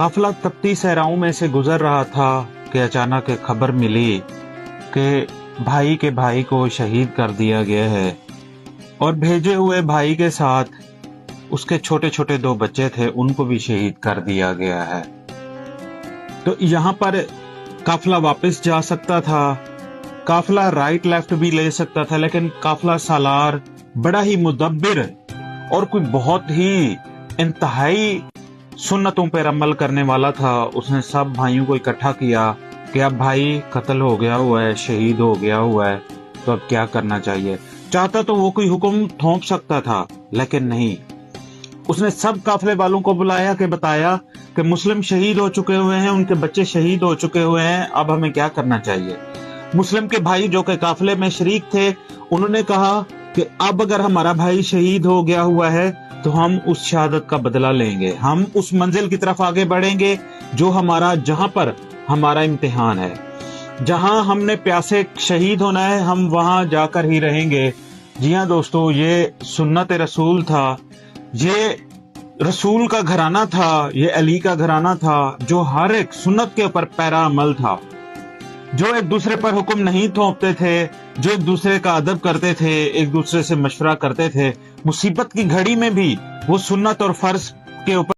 काफिला तपती सहराओं में से गुजर रहा था कि अचानक एक खबर मिली कि भाई के भाई को शहीद कर दिया गया है और भेजे हुए भाई के साथ उसके छोटे छोटे 2 बच्चे थे, उनको भी शहीद कर दिया गया है। तो यहाँ पर काफिला वापस जा सकता था, काफिला राइट लेफ्ट भी ले सकता था, लेकिन काफिला सालार बड़ा ही मुदब्बिर और कोई बहुत ही इंतहाई सुन्नतों पर अमल करने वाला था। उसने सब भाइयों को इकट्ठा किया कि अब भाई कत्ल हो गया हुआ है, शहीद हो गया हुआ है, तो अब क्या करना चाहिए। चाहता तो वो कोई हुक्म थोप सकता था, लेकिन नहीं। उसने सब काफिले वालों को बुलाया कि बताया कि मुस्लिम शहीद हो चुके हुए हैं, उनके बच्चे शहीद हो चुके हुए हैं, अब हमें क्या करना चाहिए। मुस्लिम के भाई जो कि काफिले में शरीक थे, उन्होंने कहा कि अब अगर हमारा भाई शहीद हो गया हुआ है तो हम उस शहादत का बदला लेंगे, हम उस मंजिल की तरफ आगे बढ़ेंगे जो जहां पर हमारा इम्तिहान है, जहां हमने प्यासे शहीद होना है, हम वहां जाकर ही रहेंगे। जी हाँ दोस्तों, ये सुन्नत रसूल था, ये रसूल का घराना था, ये अली का घराना था, जो हर एक सुन्नत के ऊपर पैरा अमल था, जो एक दूसरे पर हुक्म नहीं थोपते थे, जो एक दूसरे का अदब करते थे, एक दूसरे से मशवरा करते थे। मुसीबत की घड़ी में भी वो सुन्नत और फर्ज के ऊपर